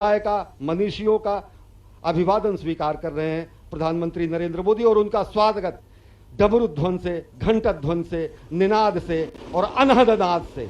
का, मनीषियों का अभिवादन स्वीकार कर रहे हैं प्रधानमंत्री नरेंद्र मोदी, और उनका स्वागत डमरू ध्वन से, घंट ध्वन से, निनाद से और अनहद नाद से।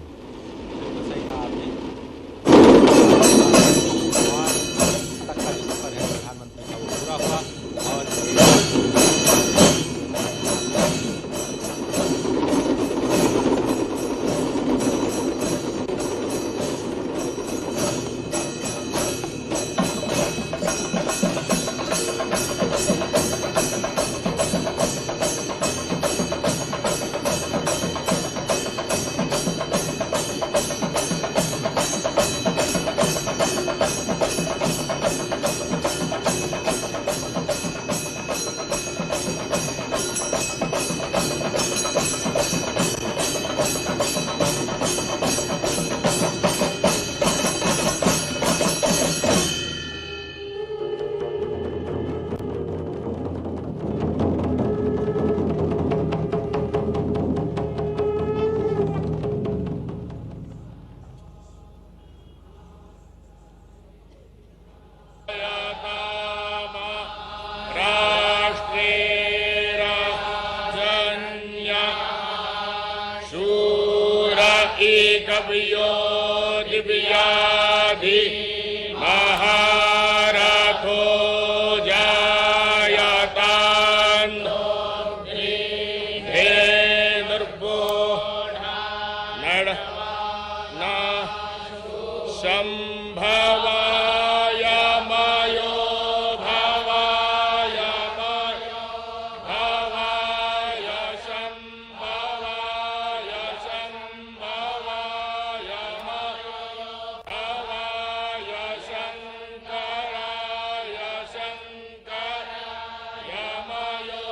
दिव्याधि महारथो जायतान् धेनुर्बोध नड न संभवाय मयो भवाय भवाय संभवाय संभवाय भवाय शंकराय शंकराय मयो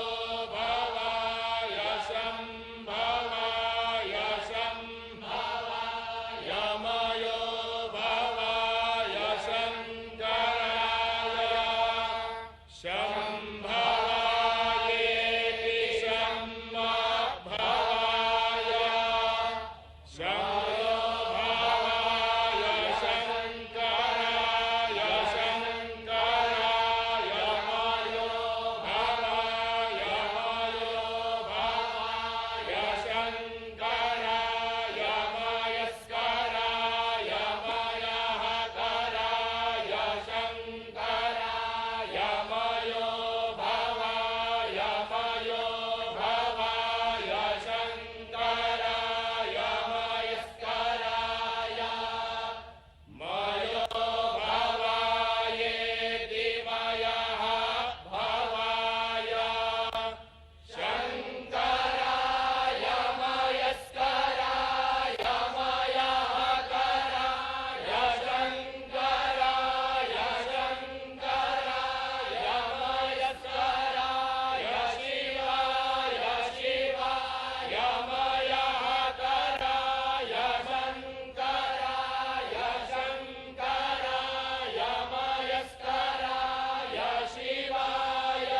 भवाय संभवाय संभवाय मयो भवाय शंकराय संभवायेति संभवाय संभवाय शंकराय शंकराय मयो भवाय भवाय शंकराय मयस्कराय मयहकराय शंकराय मयो भवाय शंकराय मयस्कराय मयो भवायेति मयः भवाय शंकराय मयस्कराय मयहकराय शंकराय शंकराय मयस्कराय शिवाय शिवाय मयहकराय शंकराय शंकराय मयस्कराय शिवाय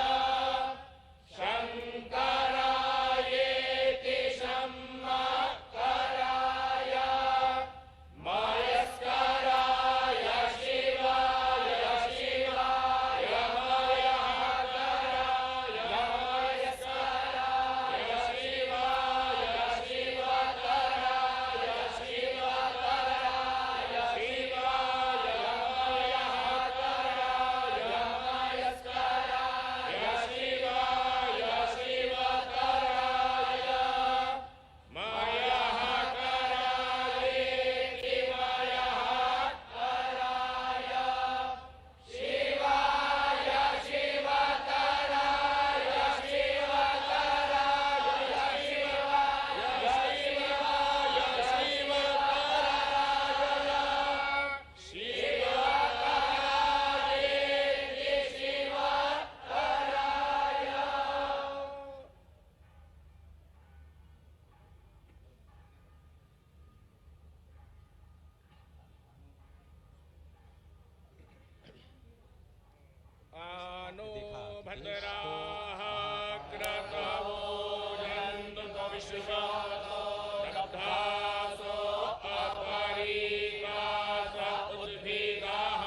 शंकरायेति शंकराय मयस्कराय शिवाय शिवाय मयहकराय मयस्कराय शिवाय शिवतराय शिवतराय शिवाय मयहकराय मयस्कराय शिवाय शिवतराय मयहकरायेति मयहकराय शिवाय शिवतराय शिवतराय आनो भद्राः क्रतवो नन्दो विश्वतो दग्धासो अपरिगास उद्भिगाः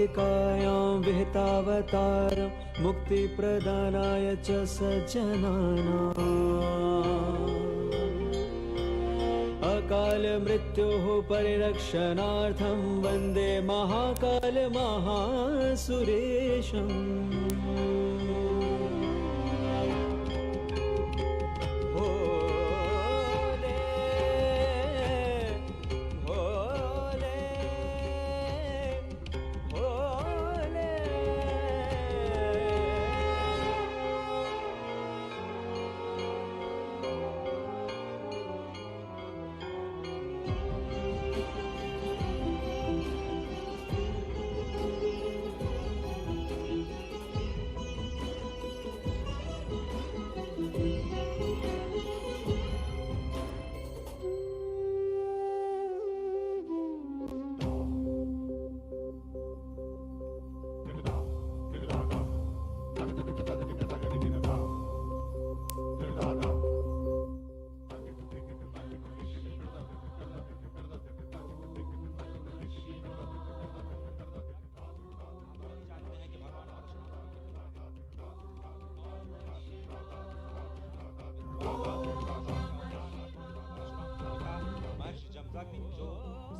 कायां विहितावतारं मुक्तिप्रदानाय च सज्जनानाम् अकाल मृत्योः परिरक्षणार्थं वन्दे महाकाल महासुरेशम्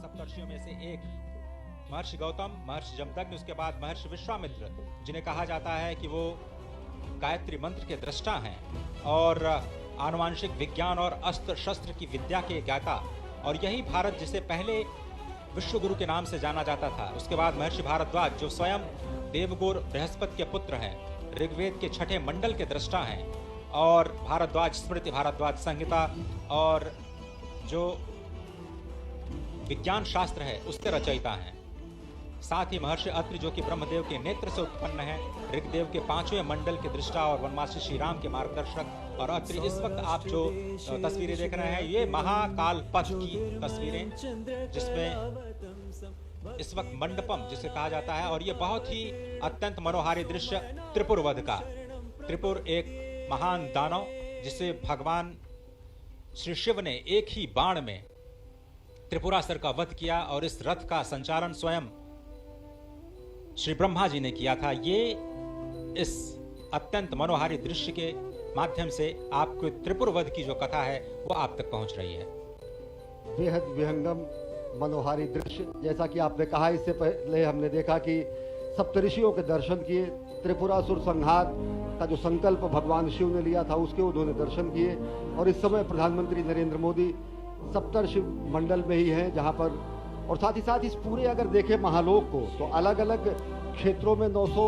सप्तर्षियों में से एक महर्षि गौतम, महर्षि जमदग्नि, उसके बाद महर्षि विश्वामित्र, जिन्हें कहा जाता है कि वो गायत्री मंत्र के दृष्टा हैं और आनुवांशिक विज्ञान और अस्त्र शस्त्र की विद्या के ज्ञाता, और यही भारत जिसे पहले विश्वगुरु के नाम से जाना जाता था। उसके बाद महर्षि भारद्वाज, जो स्वयं देवगुरु बृहस्पति के पुत्र हैं, ऋग्वेद के 6ठे मंडल के दृष्टा हैं, और भारद्वाज स्मृति, भारद्वाज संहिता और जो विज्ञान शास्त्र है उसके रचयिता हैं। साथ ही महर्षि अत्रि, जो कि ब्रह्मदेव के नेत्र से उत्पन्न है, ऋग्वेद के 5वें मंडल के दृष्टा और वनवासी श्री राम के मार्गदर्शक। और अत्रि, इस वक्त आप जो तस्वीरें देख रहे हैं, ये महाकाल पथ की तस्वीरें, जिसमें इस वक्त मंडपम जिसे कहा जाता है, और ये बहुत ही अत्यंत मनोहारी दृश्य त्रिपुर वध का। त्रिपुर एक महान दानव, जिसे भगवान श्री शिव ने एक ही बाण में त्रिपुरासुर का वध किया, और इस रथ का संचालन स्वयं श्री ब्रह्मा जी ने किया था। ये इस अत्यंत मनोहारी दृश्य के माध्यम से आपको त्रिपुर वध की जो कथा है वो आप तक पहुंच रही है। बेहद विहंगम मनोहारी दृश्य, जैसा कि आपने कहा, इससे पहले हमने देखा कि सप्तऋषियों के दर्शन किए, त्रिपुरासुर संहार का जो संकल्प भगवान शिव ने लिया था उसके उन्होंने दर्शन किए, और इस समय प्रधानमंत्री नरेंद्र मोदी सप्तर्षि मंडल में ही हैं, जहां पर, और साथ ही साथ इस पूरे अगर देखें महालोक को, तो अलग अलग क्षेत्रों में 900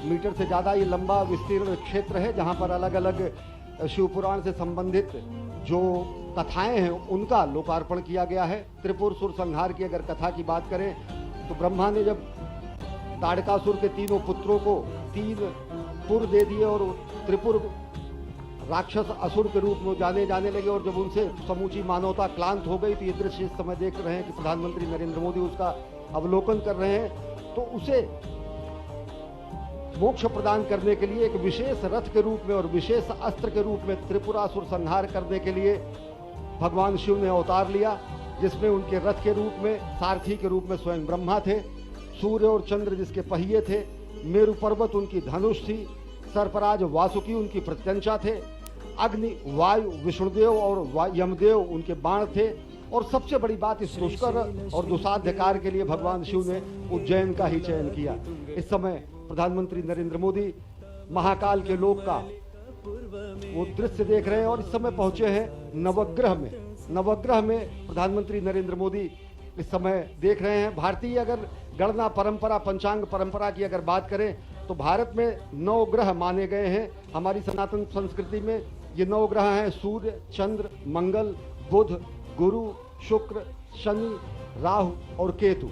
मीटर से ज़्यादा ये लंबा विस्तीर्ण क्षेत्र है, जहां पर अलग अलग शिव पुराण से संबंधित जो कथाएं हैं उनका लोकार्पण किया गया है। त्रिपुर सुर संहार की अगर कथा की बात करें तो ब्रह्मा ने जब ताड़कासुर के तीनों पुत्रों को 3 पुर दे दिए और त्रिपुर राक्षस असुर के रूप में जाने लगे, और जब उनसे समूची मानवता क्लांत हो गई, तो ये दृश्य इस समय देख रहे हैं कि प्रधानमंत्री नरेंद्र मोदी उसका अवलोकन कर रहे हैं। तो उसे मोक्ष प्रदान करने के लिए एक विशेष रथ के रूप में और विशेष अस्त्र के रूप में त्रिपुरासुर संहार करने के लिए भगवान शिव ने अवतार लिया, जिसमें उनके रथ के रूप में, सारथी के रूप में स्वयं ब्रह्मा थे, सूर्य और चंद्र जिसके पहिए थे, मेरु पर्वत उनकी धनुष थी, सर्पराज वासुकी उनकी प्रत्यंचा थे, अग्नि वायु विष्णुदेव और यमदेव उनके बाण थे, और सबसे बड़ी बात, इस दुष्कर और दुसाध्य कार्य के लिए भगवान शिव ने उज्जैन का ही चयन किया। इस समय प्रधानमंत्री नरेंद्र मोदी महाकाल के लोक का वो दृश्य देख रहे हैं, और इस समय पहुंचे हैं नवग्रह में। नवग्रह में प्रधानमंत्री नरेंद्र मोदी इस समय देख रहे हैं। भारतीय अगर गणना परंपरा, पंचांग परंपरा की अगर बात करें तो भारत में 9 ग्रह माने गए हैं। हमारी सनातन संस्कृति में ये 9 ग्रह हैं: सूर्य, चंद्र, मंगल, बुध, गुरु, शुक्र, शनि, राहु और केतु।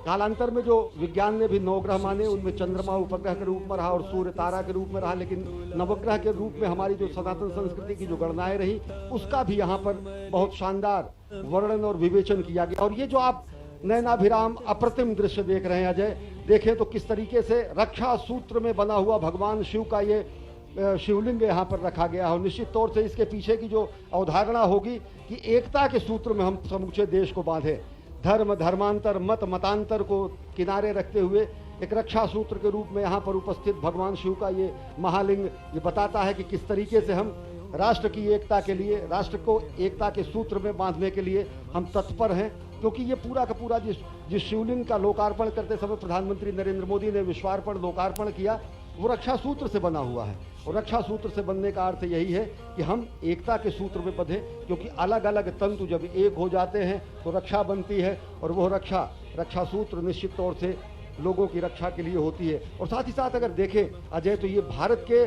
कालांतर में जो विज्ञान ने भी 9 ग्रह माने, उनमें चंद्रमा उपग्रह के रूप में रहा और सूर्य तारा के रूप में रहा, लेकिन नवग्रह के रूप में हमारी जो सनातन संस्कृति की जो गणनाएं रही उसका भी यहाँ पर बहुत शानदार वर्णन और विवेचन किया गया। और ये जो आप नयनाभिराम अप्रतिम दृश्य देख रहे हैं अजय, देखें तो किस तरीके से रक्षा सूत्र में बना हुआ भगवान शिव का ये शिवलिंग यहाँ पर रखा गया है। और निश्चित तौर से इसके पीछे की जो अवधारणा होगी कि एकता के सूत्र में हम समूचे देश को बांधे, धर्म धर्मांतर मत मतांतर को किनारे रखते हुए एक रक्षा सूत्र के रूप में यहाँ पर उपस्थित भगवान शिव का ये महालिंग ये बताता है कि किस तरीके से हम राष्ट्र की एकता के लिए, राष्ट्र को एकता के सूत्र में बांधने के लिए हम तत्पर हैं। क्योंकि ये पूरा का पूरा जिस शिवलिंग का लोकार्पण करते समय प्रधानमंत्री नरेंद्र मोदी ने विश्वार्पण लोकार्पण किया, वो रक्षा सूत्र से बना हुआ है। और रक्षा सूत्र से बनने का अर्थ यही है कि हम एकता के सूत्र में बंधे, क्योंकि अलग अलग तंतु जब एक हो जाते हैं तो रक्षा बनती है, और वो रक्षा सूत्र निश्चित तौर से लोगों की रक्षा के लिए होती है। और साथ ही साथ अगर देखें अजय, तो ये भारत के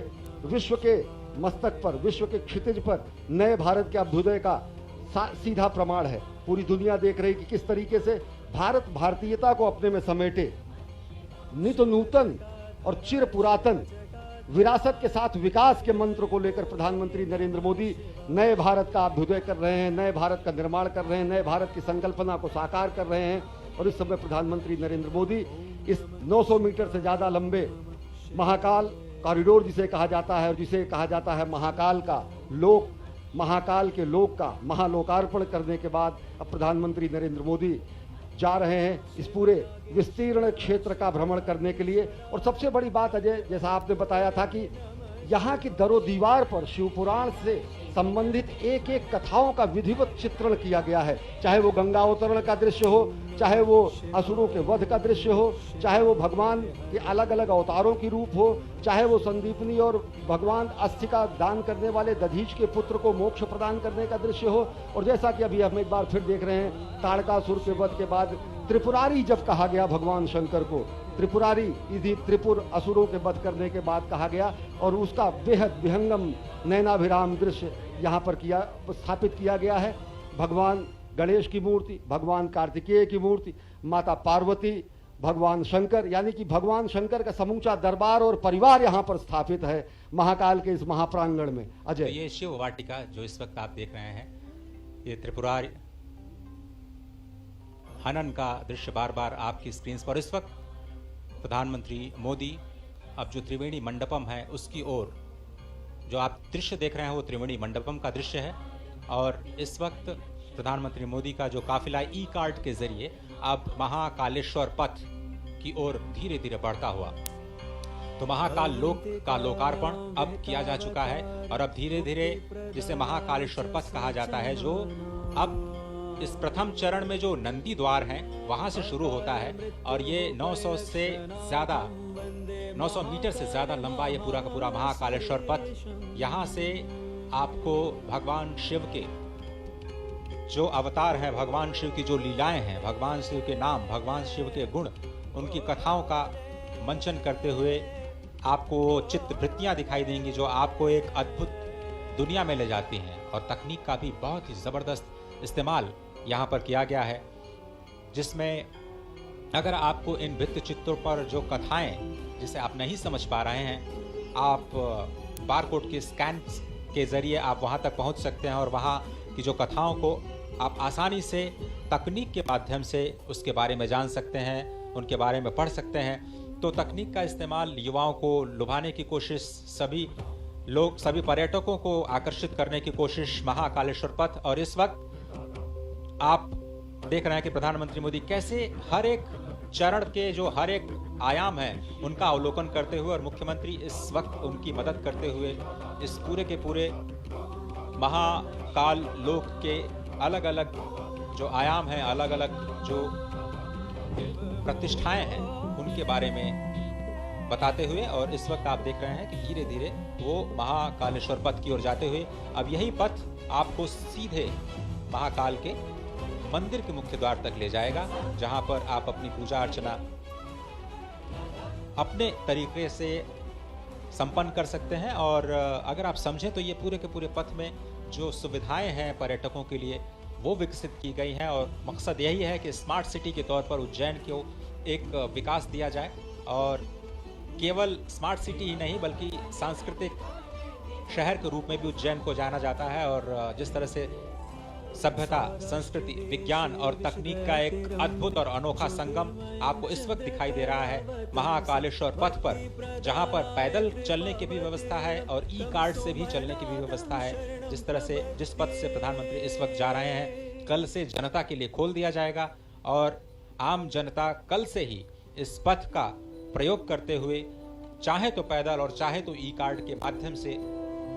विश्व के मस्तक पर, विश्व के क्षितिज पर नए भारत के अभ्युदय का सीधा प्रमाण है। पूरी दुनिया देख रही कि किस तरीके से भारत भारतीयता को अपने में समेटे, नित्य नूतन और चिर पुरातन विरासत के साथ विकास के मंत्र को लेकर प्रधानमंत्री नरेंद्र मोदी नए भारत का अभ्युदय कर रहे हैं, नए भारत का निर्माण कर रहे हैं, नए भारत की संकल्पना को साकार कर रहे हैं। और इस समय प्रधानमंत्री नरेंद्र मोदी इस 900 मीटर से ज्यादा लंबे महाकाल कॉरिडोर जिसे कहा जाता है, और जिसे कहा जाता है महाकाल के लोक का महालोकार्पण करने के बाद अब प्रधानमंत्री नरेंद्र मोदी जा रहे हैं इस पूरे विस्तीर्ण क्षेत्र का भ्रमण करने के लिए। और सबसे बड़ी बात अजय, जैसा आपने बताया था कि यहाँ की दरो दीवार पर शिवपुराण से संबंधित एक एक कथाओं का विधिवत चित्रण किया गया है। चाहे वो गंगा अवतरण का दृश्य हो, चाहे वो असुरों के वध का दृश्य हो, चाहे वो भगवान के अलग अलग अवतारों की रूप हो, चाहे वो संदीपनी और भगवान अस्थि का दान करने वाले दधीच के पुत्र को मोक्ष प्रदान करने का दृश्य हो। और जैसा कि अभी हम एक बार फिर देख रहे हैं, ताड़कासुर के वध के बाद त्रिपुरारी जब कहा गया भगवान शंकर को, त्रिपुरारी इधि त्रिपुर असुरों के वध करने के बाद कहा गया, और उसका बेहद विहंगम नैनाभिराम दृश्य यहाँ पर स्थापित किया गया है। भगवान गणेश की मूर्ति, भगवान कार्तिकेय की मूर्ति, माता पार्वती, भगवान शंकर, यानी कि भगवान शंकर का समूचा दरबार और परिवार यहाँ पर स्थापित है महाकाल के इस महाप्रांगण में। अजय, तो ये शिव वाटिका जो इस वक्त आप देख रहे हैं, ये त्रिपुरारी हनन का दृश्य बार बार आपकी स्क्रीन पर। इस वक्त प्रधानमंत्री मोदी अब जो त्रिवेणी मंडपम है उसकी ओर, जो आप दृश्य देख रहे हैं वो त्रिवेणी मंडपम का दृश्य है। और इस वक्त प्रधानमंत्री मोदी का जो काफिला ई कार्ट के जरिए अब महाकालेश्वर पथ की ओर धीरे धीरे बढ़ता हुआ, तो महाकाल लोक का लोकार्पण अब किया जा चुका है। और अब धीरे धीरे जिसे महाकालेश्वर पथ कहा जाता है, जो अब इस प्रथम चरण में जो नंदी द्वार हैं वहां से शुरू होता है, और ये 900 मीटर से ज्यादा लंबा ये पूरा का पूरा महाकालेश्वर पथ, यहाँ से आपको भगवान शिव के जो अवतार हैं, भगवान शिव की जो लीलाएं हैं, भगवान शिव के नाम, भगवान शिव के गुण, उनकी कथाओं का मंचन करते हुए आपको चित्रवृत्तियां दिखाई देंगी जो आपको एक अद्भुत दुनिया में ले जाती हैं। और तकनीक का भी बहुत ही जबरदस्त इस्तेमाल यहाँ पर किया गया है, जिसमें अगर आपको इन भित्ति चित्रों पर जो कथाएं जिसे आप नहीं समझ पा रहे हैं, आप बारकोड के स्कैन के जरिए आप वहाँ तक पहुँच सकते हैं, और वहाँ की जो कथाओं को आप आसानी से तकनीक के माध्यम से उसके बारे में जान सकते हैं, उनके बारे में पढ़ सकते हैं। तो तकनीक का इस्तेमाल युवाओं को लुभाने की कोशिश, सभी पर्यटकों को आकर्षित करने की कोशिश महाकालेश्वर पथ। और इस वक्त आप देख रहे हैं कि प्रधानमंत्री मोदी कैसे हर एक चरण के जो हर एक आयाम है उनका अवलोकन करते हुए, और मुख्यमंत्री इस वक्त उनकी मदद करते हुए इस पूरे के पूरे महाकाल लोक के अलग अलग जो आयाम हैं, अलग अलग जो प्रतिष्ठाएं हैं, उनके बारे में बताते हुए। और इस वक्त आप देख रहे हैं कि धीरे धीरे वो महाकालेश्वर पथ की ओर जाते हुए अब यही पथ आपको सीधे महाकाल के मंदिर के मुख्य द्वार तक ले जाएगा, जहां पर आप अपनी पूजा अर्चना अपने तरीके से संपन्न कर सकते हैं। और अगर आप समझें तो ये पूरे के पूरे पथ में जो सुविधाएं हैं पर्यटकों के लिए वो विकसित की गई हैं, और मकसद यही है कि स्मार्ट सिटी के तौर पर उज्जैन को एक विकास दिया जाए। और केवल स्मार्ट सिटी ही नहीं बल्कि सांस्कृतिक शहर के रूप में भी उज्जैन को जाना जाता है। और जिस तरह से सभ्यता, संस्कृति, विज्ञान और तकनीक का एक अद्भुत और अनोखा संगम आपको इस वक्त दिखाई दे रहा है महाकालेश्वर पथ पर, जहां पर पैदल चलने की भी व्यवस्था है और ई कार्ड से भी चलने की भी व्यवस्था है। जिस तरह से जिस पथ से प्रधानमंत्री इस वक्त जा रहे हैं, कल से जनता के लिए खोल दिया जाएगा, और आम जनता कल से ही इस पथ का प्रयोग करते हुए चाहे तो पैदल और चाहे तो ई कार्ड के माध्यम से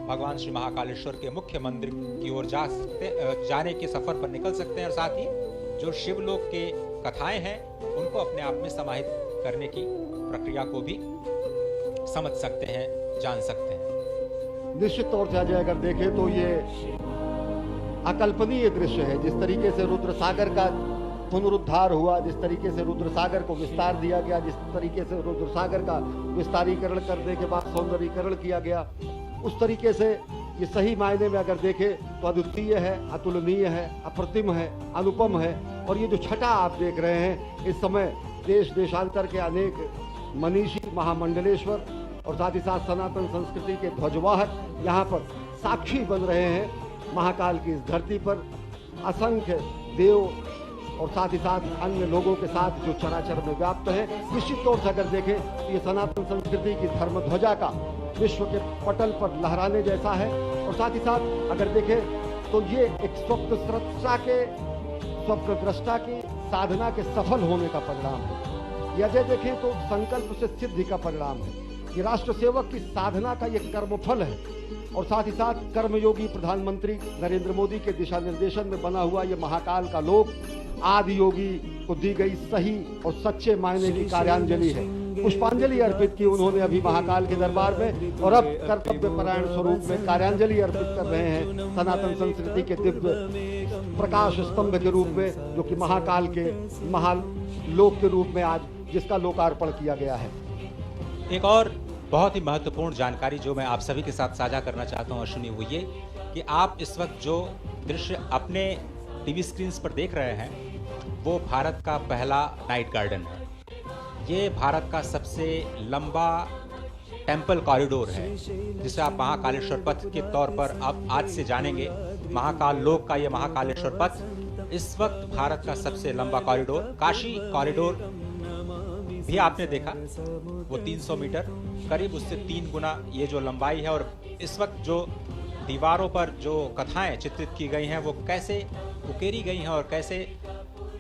भगवान श्री महाकालेश्वर के मुख्य मंदिर की ओर जाने के सफर पर निकल सकते हैं और साथ ही जो शिवलोक के कथाएं हैं उनको अपने आप में समाहित करने की प्रक्रिया को भी समझ सकते हैं, जान सकते हैं। निश्चित तौर से अगर देखें तो ये अकल्पनीय दृश्य है। जिस तरीके से रुद्र सागर का पुनरुद्धार हुआ, जिस तरीके से रुद्र सागर को विस्तार दिया गया, जिस तरीके से रुद्र सागर का विस्तारीकरण करने के बाद सौंदर्यीकरण किया गया, उस तरीके से ये सही मायने में अगर देखें तो अद्वितीय है, अतुलनीय है, अप्रतिम है, अनुपम है। और ये जो छटा आप देख रहे हैं, इस समय देश देशांतर के अनेक मनीषी, महामंडलेश्वर और साथ ही साथ सनातन संस्कृति के ध्वजवाहक यहाँ पर साक्षी बन रहे हैं। महाकाल की इस धरती पर असंख्य देव और साथ ही साथ अन्य लोगों के साथ जो चराचर में व्याप्त है। निश्चित तौर से अगर देखें तो ये सनातन संस्कृति की धर्म ध्वजा का विश्व के पटल पर लहराने जैसा है। और साथ ही साथ अगर देखें तो ये एक स्वप्नद्रष्टा की साधना के सफल होने का परिणाम है। या देखें तो संकल्प से सिद्धि का परिणाम है। ये राष्ट्र सेवक की साधना का ये कर्मफल है। और साथ ही साथ कर्मयोगी प्रधानमंत्री नरेंद्र मोदी के दिशा निर्देशन में बना हुआ ये महाकाल का लोक आदि योगी को दी गई सही और सच्चे मायने की कार्यांजलि है। पुष्पांजलि अर्पित की उन्होंने अभी महाकाल के दरबार में, और अब कर्तव्य परायण स्वरूप में कार्यांजलि अर्पित कर रहे हैं सनातन संस्कृति के दिव्य प्रकाश स्तंभ के रूप में, जो कि महाकाल के महालोक के रूप में आज जिसका लोकार्पण किया गया है। एक और बहुत ही महत्वपूर्ण जानकारी जो मैं आप सभी के साथ साझा करना चाहता हूँ अश्विनी, वो ये कि आप इस वक्त जो दृश्य अपने टीवी स्क्रीन पर देख रहे हैं वो भारत का पहला नाइट गार्डन है। ये भारत का सबसे लंबा टेम्पल कॉरिडोर है जिसे आप महाकालेश्वर पथ के तौर पर अब आज से जानेंगे। महाकाल लोक का ये महाकालेश्वर पथ इस वक्त भारत का सबसे लंबा कॉरिडोर, काशी कॉरिडोर भी आपने देखा, वो 300 मीटर करीब उससे 3 गुना ये जो लंबाई है। और इस वक्त जो दीवारों पर जो कथाएं चित्रित की गई हैं वो कैसे उकेरी गई हैं और कैसे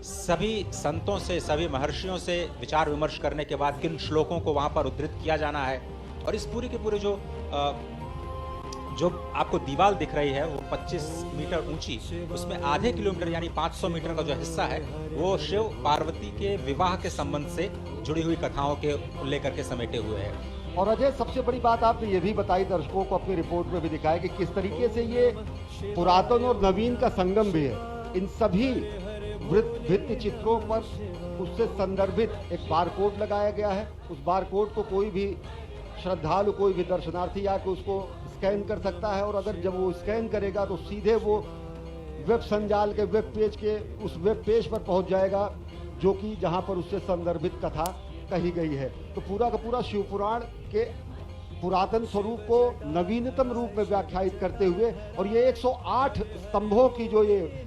सभी संतों से, सभी महर्षियों से विचार विमर्श करने के बाद किन श्लोकों को वहां पर उद्धृत किया जाना है। और इस पूरे के पूरे जो आपको दीवार दिख रही है वो 25 मीटर ऊंची, उसमें आधे किलोमीटर यानी 500 मीटर का जो हिस्सा है वो शिव पार्वती के विवाह के संबंध से जुड़ी हुई कथाओं के लेकर के समेटे हुए है। और अजय, सबसे बड़ी बात आपने ये भी बताई, दर्शकों को अपनी रिपोर्ट में भी दिखाया कि किस तरीके से ये पुरातन और नवीन का संगम भी है। इन सभी भित्ति चित्रों पर उससे संदर्भित एक बारकोड लगाया गया है। उस बारकोड को कोई भी श्रद्धालु, कोई भी दर्शनार्थी आके उसको स्कैन कर सकता है। और अगर जब वो स्कैन करेगा तो सीधे वो वेब संजाल के वेब पेज के उस वेब पेज पर पहुंच जाएगा जो कि जहां पर उससे संदर्भित कथा कही गई है। तो पूरा का पूरा शिवपुराण के पुरातन स्वरूप को नवीनतम रूप में व्याख्यायित करते हुए, और ये 108 स्तंभों की जो ये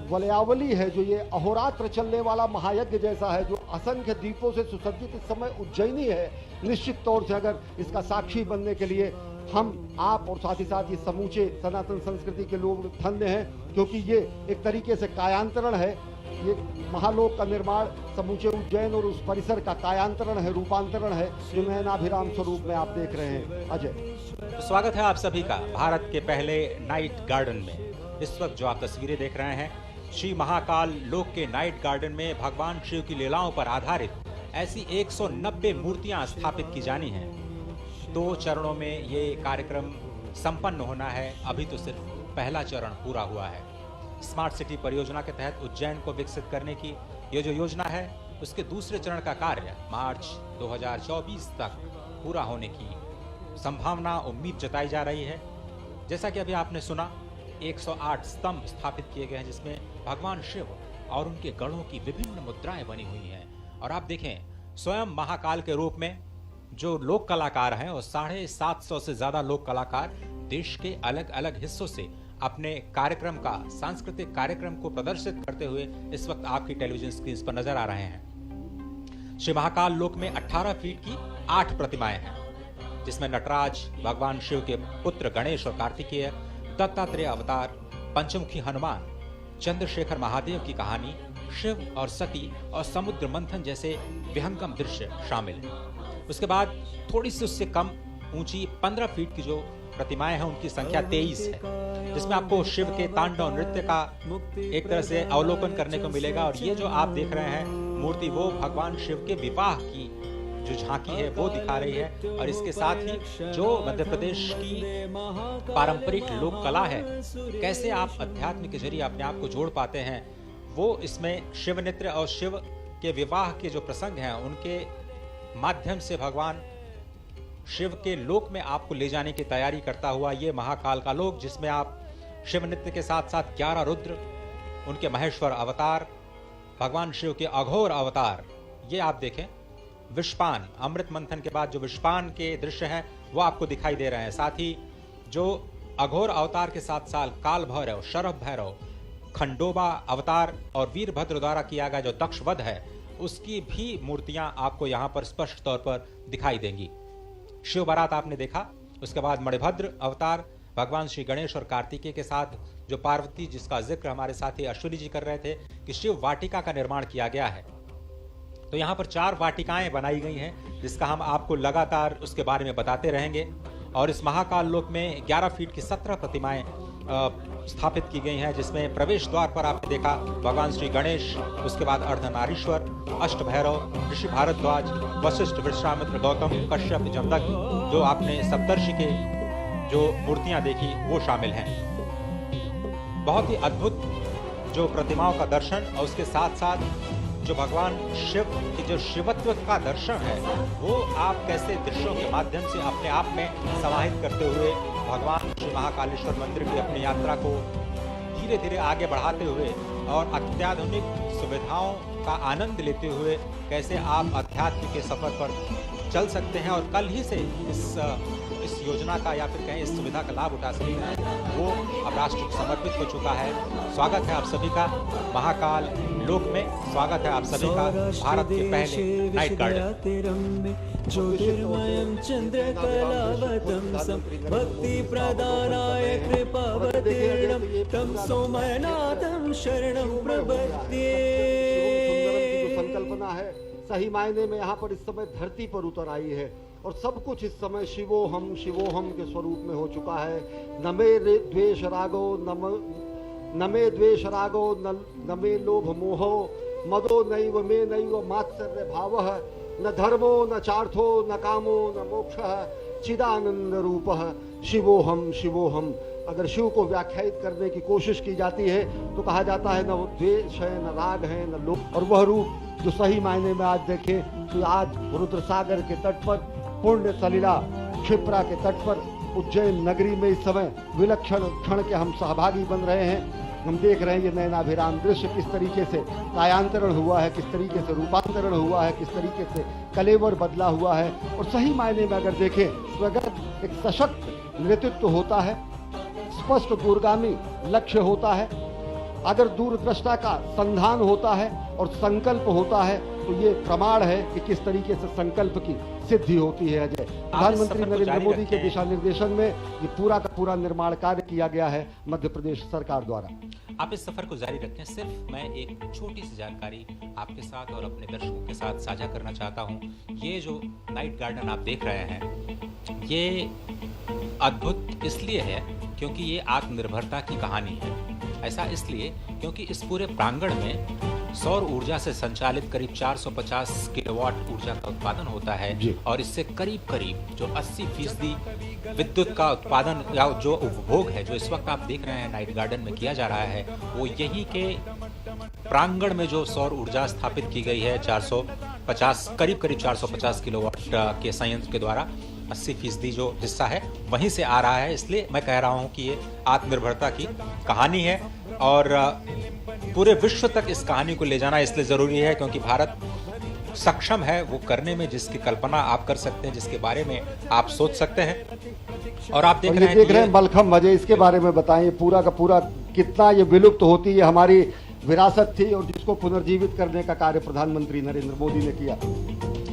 वलयावली है, जो ये अहोरात्र चलने वाला महायज्ञ जैसा है, जो असंख्य दीपों से सुसज्जित इस समय उज्जैनी है, निश्चित तौर से अगर इसका साक्षी बनने के लिए हम, आप और साथ ही साथ ये समूचे सनातन संस्कृति के लोग धन्य हैं, क्योंकि ये एक तरीके से कायांतरण है। ये महालोक का निर्माण समूचे उज्जैन और उस परिसर का कायांतरण है, रूपांतरण है, जो नयनाभिराम स्वरूप में आप देख रहे हैं। अजय, तो स्वागत है आप सभी का भारत के पहले नाइट गार्डन में। इस वक्त जो आप तस्वीरें देख रहे हैं श्री महाकाल लोक के नाइट गार्डन में भगवान शिव की लीलाओं पर आधारित ऐसी 190 मूर्तियां स्थापित की जानी हैं। 2 चरणों में ये कार्यक्रम संपन्न होना है। अभी तो सिर्फ पहला चरण पूरा हुआ है। स्मार्ट सिटी परियोजना के तहत उज्जैन को विकसित करने की ये जो योजना है उसके दूसरे चरण का कार्य मार्च 2024 तक पूरा होने की संभावना, उम्मीद जताई जा रही है। जैसा कि अभी आपने सुना, 108 स्तंभ स्थापित किए गए हैं जिसमें भगवान शिव और उनके गढ़ों की विभिन्न मुद्राएं बनी हुई हैं। और आप देखें, स्वयं महाकाल के रूप में जो लोक कलाकार हैं और 750 से ज्यादा लोक कलाकार देश के अलग अलग हिस्सों से अपने कार्यक्रम का, सांस्कृतिक कार्यक्रम को प्रदर्शित करते हुए इस वक्त आपकी टेलीविजन स्क्रीन पर नजर आ रहे हैं। श्री महाकाल लोक में 18 फीट की 8 प्रतिमाएं हैं जिसमें नटराज, भगवान शिव के पुत्र गणेश और कार्तिकेय, दत्तात्रेय अवतार, पंचमुखी हनुमान, चंद्रशेखर महादेव की कहानी, शिव और सती और समुद्र मंथन जैसे विहंगम दृश्य शामिल हैं। उसके बाद थोड़ी सी उससे कम ऊंची 15 फीट की जो प्रतिमाएं हैं उनकी संख्या 23 है, जिसमें आपको शिव के तांडव नृत्य का एक तरह से अवलोकन करने को मिलेगा। और ये जो आप देख रहे हैं मूर्ति, वो भगवान शिव के विवाह की जो झांकी है वो दिखा रही है। और इसके साथ ही जो मध्य प्रदेश की पारंपरिक लोक कला है, कैसे आप अध्यात्म के जरिए अपने आप को जोड़ पाते हैं, वो इसमें शिव नृत्य और शिव के विवाह के जो प्रसंग हैं उनके माध्यम से भगवान शिव के लोक में आपको ले जाने की तैयारी करता हुआ ये महाकाल का लोक, जिसमें आप शिव नृत्य के साथ साथ 11 रुद्र, उनके महेश्वर अवतार, भगवान शिव के अघोर अवतार, ये आप देखें। विषपान, अमृत मंथन के बाद जो विषपान के दृश्य हैं वो आपको दिखाई दे रहे हैं। साथ ही जो अघोर अवतार के साथ साथ काल भैरव, शरभ भैरव, खंडोबा अवतार और वीरभद्र द्वारा किया गया जो दक्षवध है, उसकी भी मूर्तियां आपको यहाँ पर स्पष्ट तौर पर दिखाई देंगी। शिव बारात आपने देखा, उसके बाद मणिभद्र अवतार, भगवान श्री गणेश और कार्तिकेय के साथ जो पार्वती, जिसका जिक्र हमारे साथी अश्विनी जी कर रहे थे कि शिव वाटिका का निर्माण किया गया है। तो यहाँ पर 4 वाटिकाएं बनाई गई हैं, जिसका हम आपको लगातार उसके बारे में बताते रहेंगे। और इस महाकाल लोक में 11 फीट की 17 प्रतिमाएं स्थापित की गई हैं, जिसमें प्रवेश द्वार पर आपने देखा भगवान श्री गणेश, उसके बाद अर्धनारीश्वर, अष्ट भैरव, ऋषि भारद्वाज, वशिष्ठ, विश्वामित्र, गौतम, कश्यप, जमदग्नि, जो आपने सप्तर्षि के जो मूर्तियां देखी वो शामिल हैं। बहुत ही अद्भुत जो प्रतिमाओं का दर्शन और उसके साथ साथ जो भगवान शिव की जो शिवत्व का दर्शन है, वो आप कैसे दृश्यों के माध्यम से अपने आप में समाहित करते हुए भगवान श्री महाकालेश्वर मंदिर की अपनी यात्रा को धीरे धीरे आगे बढ़ाते हुए और अत्याधुनिक सुविधाओं का आनंद लेते हुए कैसे आप अध्यात्म के सफर पर चल सकते हैं और कल ही से इस योजना का या फिर कहें इस सुविधा का लाभ उठा सकते हैं, वो अब राष्ट्र को समर्पित हो चुका है। स्वागत है आप सभी का महाकाल लोक में, स्वागत है आप सभी का भारत के पहले नाइट गार्डन। ज्योतिर्मयं चंद्रकलावतंसं भक्ति प्रदानाय कृपावतीर्णं तं सोमनाथं शरणं प्रपद्ये। संकल्पना है सही मायने में यहाँ पर इस समय धरती पर उतर आई है और सब कुछ इस समय शिवोहम के स्वरूप में हो चुका है। न मे द्वेष रागो न मे द्वेष रागो न मे लोभ मोहो मदो नैव मे नैव मात्सर्य भावः न धर्मो न चार्थो न कामो न मोक्षः चिदानंद रूपः शिवोहम। अगर शिव को व्याख्यायित करने की कोशिश की जाती है तो कहा जाता है न द्वेष है, न राग है, न लोभ। और वह रूप जो सही मायने में आज देखें तो आज रुद्रसागर के तट पर, पुण्य सलिला क्षिप्रा के तट पर, उज्जैन नगरी में इस समय विलक्षण क्षण के हम सहभागी बन रहे हैं। हम देख रहे हैं ये नयनाभिराम दृश्य किस तरीके से कायांतरण हुआ है, किस तरीके से रूपांतरण हुआ है, किस तरीके से कलेवर बदला हुआ है। और सही मायने में अगर देखें तो अगर एक सशक्त नेतृत्व होता है, स्पष्ट दूरगामी लक्ष्य होता है, अगर दूरदृष्टा का संधान होता है और संकल्प होता है, तो ये प्रमाण है कि किस तरीके से संकल्प की सिद्धि होती है। अजय, प्रधानमंत्री नरेंद्र मोदी के दिशा निर्देशन में ये पूरा का पूरा निर्माण कार्य किया गया है मध्य प्रदेश सरकार द्वारा। आप इस सफर को जारी रखें। सिर्फ मैं एक छोटी सी जानकारी आपके साथ और अपने दर्शकों के साथ साझा करना चाहता हूँ। ये जो नाइट गार्डन आप देख रहे हैं, ये अद्भुत इसलिए है क्योंकि ये आत्मनिर्भरता की कहानी है। ऐसा इसलिए क्योंकि इस पूरे प्रांगण में सौर ऊर्जा से संचालित करीब 450 किलोवाट ऊर्जा का उत्पादन होता है और इससे करीब जो 80% विद्युत का उत्पादन या जो उपभोग है, जो इस वक्त आप देख रहे हैं नाइट गार्डन में किया जा रहा है, वो यही के प्रांगण में जो सौर ऊर्जा स्थापित की गई है 450 करीब 450 किलोवाट के संयंत्र के द्वारा 80% जो हिस्सा है वहीं से आ रहा है। इसलिए मैं कह रहा हूं कि ये आत्मनिर्भरता की कहानी है और पूरे विश्व तक इस कहानी को ले जाना इसलिए जरूरी है क्योंकि भारत सक्षम है वो करने में जिसकी कल्पना आप कर सकते हैं, जिसके बारे में आप सोच सकते हैं। और आप देख रहे हैं मलखम मजे, इसके बारे में बताएं, पूरा का पूरा कितना ये विलुप्त होती है हमारी विरासत थी और जिसको पुनर्जीवित करने का कार्य प्रधानमंत्री नरेंद्र मोदी ने किया।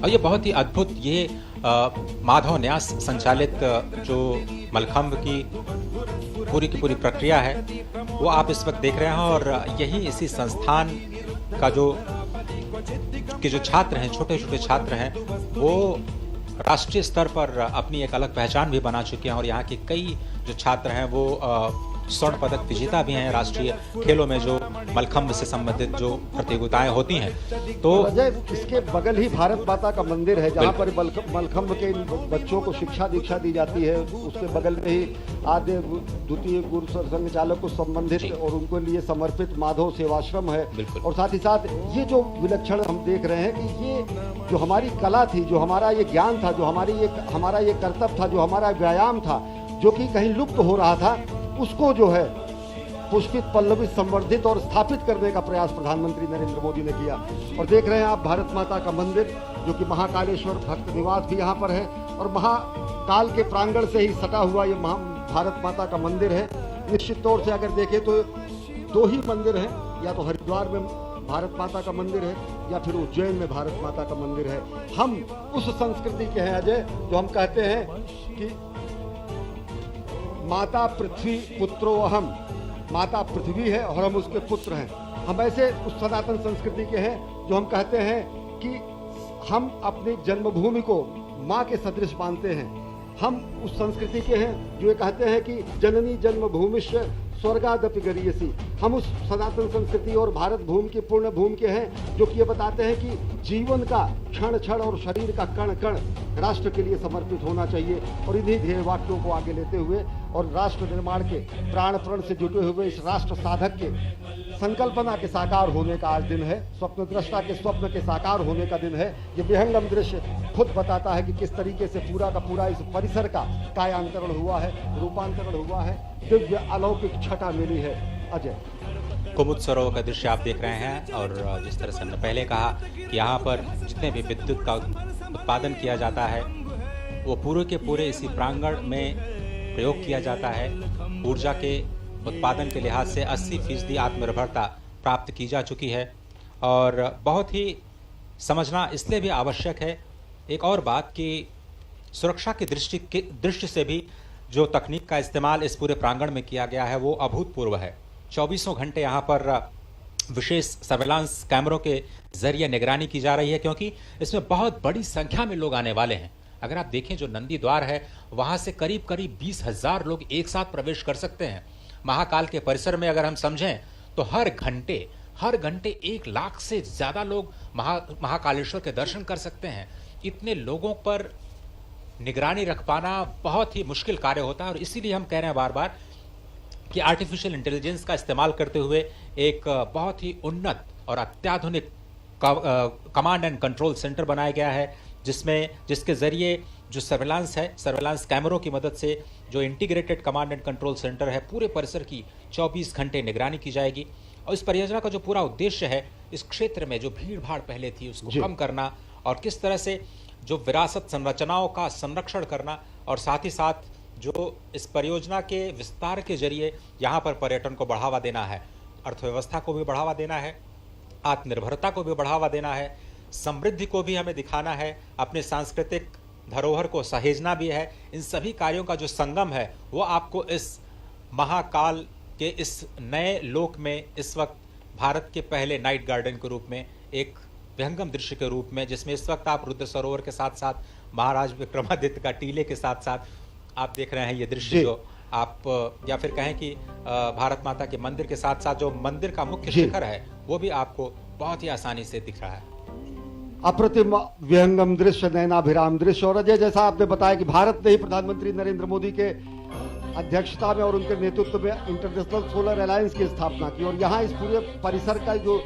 और ये बहुत ही अद्भुत, ये माधव न्यास संचालित जो मलखम्ब की पूरी प्रक्रिया है वो आप इस वक्त देख रहे हैं और यही इसी संस्थान का जो छात्र हैं, छोटे छात्र हैं, वो राष्ट्रीय स्तर पर अपनी एक अलग पहचान भी बना चुके हैं और यहाँ के कई जो छात्र हैं वो स्वर्ण पदक विजेता भी हैं राष्ट्रीय खेलों में, जो मलखम्ब से संबंधित जो प्रतियोगिताएं होती हैं। तो अजय, इसके बगल ही भारत माता का मंदिर है जहाँ पर मलखम्ब के बच्चों को शिक्षा दीक्षा दी जाती है। उसके बगल में ही आद्य द्वितीय गुरु संघ चालक को संबंधित और उनको लिए समर्पित माधव सेवाश्रम है। और साथ ही साथ ये जो विलक्षण हम देख रहे हैं कि ये जो हमारी कला थी, जो हमारा ये ज्ञान था, जो हमारा ये कर्तव्य था, जो हमारा व्यायाम था, जो कि कहीं लुप्त हो रहा था, उसको जो है पुष्पित पल्लवित संवर्धित और स्थापित करने का प्रयास प्रधानमंत्री नरेंद्र मोदी ने किया। और देख रहे हैं आप भारत माता का मंदिर, जो कि महाकालेश्वर भक्त निवास भी यहाँ पर है और महाकाल के प्रांगण से ही सटा हुआ ये भारत माता का मंदिर है। निश्चित तौर से अगर देखें तो दो ही मंदिर हैं, या तो हरिद्वार में भारत माता का मंदिर है या फिर उज्जैन में भारत माता का मंदिर है। हम उस संस्कृति के हैं अजय, जो हम कहते हैं कि माता पृथ्वी पुत्रो अहम, माता पृथ्वी है और हम उसके पुत्र हैं। हम ऐसे उस सनातन संस्कृति के हैं जो हम कहते हैं कि हम अपनी जन्मभूमि को माँ के सदृश मानते हैं। हम उस संस्कृति के हैं जो ये कहते हैं कि जननी जन्मभूमिश्च स्वर्गादपि गरीयसी। हम उस सनातन संस्कृति और भारत भूमि की पूर्ण भूमि के हैं जो कि ये बताते हैं कि जीवन का क्षण क्षण और शरीर का कण कण राष्ट्र के लिए समर्पित होना चाहिए। और इन्हीं ध्येय वाक्यों को आगे लेते हुए और राष्ट्र निर्माण के प्राण प्रण से जुटे हुए इस राष्ट्र साधक के संकल्पना के साकार होने का आज दिन है, स्वप्न दृष्टा के स्वप्न के साकार होने का दिन है। ये विहंगम दृश्य खुद बताता है कि किस तरीके से पूरा का पूरा इस परिसर का कायांतरण हुआ है, रूपांतरण हुआ है, दिव्य अलौकिक छटा मिली है। अजय, कुमुद सरोवर का दृश्य आप देख रहे हैं और जिस तरह से हमने पहले कहा कि यहाँ पर जितने भी विद्युत का उत्पादन किया जाता है वो पूरे के पूरे इसी प्रांगण में प्रयोग किया जाता है। ऊर्जा के उत्पादन के लिहाज से 80% आत्मनिर्भरता प्राप्त की जा चुकी है और बहुत ही समझना इसलिए भी आवश्यक है एक और बात कि सुरक्षा की दृष्टि से भी जो तकनीक का इस्तेमाल इस पूरे प्रांगण में किया गया है वो अभूतपूर्व है। 24 घंटे यहाँ पर विशेष सर्वेलांस कैमरों के जरिए निगरानी की जा रही है, क्योंकि इसमें बहुत बड़ी संख्या में लोग आने वाले हैं। अगर आप देखें जो नंदी द्वार है वहां से करीब 20,000 लोग एक साथ प्रवेश कर सकते हैं। महाकाल के परिसर में अगर हम समझें तो हर घंटे 1 लाख से ज्यादा लोग महाकालेश्वर के दर्शन कर सकते हैं। इतने लोगों पर निगरानी रख पाना बहुत ही मुश्किल कार्य होता है और इसीलिए हम कह रहे हैं बार बार कि आर्टिफिशियल इंटेलिजेंस का इस्तेमाल करते हुए एक बहुत ही उन्नत और अत्याधुनिक कमांड एंड कंट्रोल सेंटर बनाया गया है, जिसके जरिए जो सर्वेलांस कैमरों की मदद से जो integrated command and control centre है पूरे परिसर की 24 घंटे निगरानी की जाएगी। और इस परियोजना का जो पूरा उद्देश्य है इस क्षेत्र में जो भीड़ भाड़ पहले थी उसको कम करना और किस तरह से जो विरासत संरचनाओं का संरक्षण करना और साथ ही साथ जो इस परियोजना के विस्तार के जरिए यहाँ पर पर्यटन को बढ़ावा देना है, अर्थव्यवस्था को भी बढ़ावा देना है, आत्मनिर्भरता को भी बढ़ावा देना है, समृद्धि को भी हमें दिखाना है, अपने सांस्कृतिक धरोहर को सहेजना भी है। इन सभी कार्यों का जो संगम है वो आपको इस महाकाल के इस नए लोक में इस वक्त भारत के पहले नाइट गार्डन के रूप में, एक विहंगम दृश्य के रूप में, जिसमें इस वक्त आप रुद्र सरोवर के साथ साथ महाराज विक्रमादित्य का टीले के साथ साथ आप देख रहे हैं ये दृश्य, जो आप या फिर कहें कि भारत माता के मंदिर के साथ साथ जो मंदिर का मुख्य शिखर है वो भी आपको बहुत ही आसानी से दिख रहा है। अप्रतिम विहंगम दृश्य, नयनाभिराम दृश्य। और अजय, जैसा आपने बताया कि भारत ने ही प्रधानमंत्री नरेंद्र मोदी के अध्यक्षता में और उनके नेतृत्व में इंटरनेशनल सोलर अलायंस की स्थापना की और यहाँ इस पूरे परिसर का जो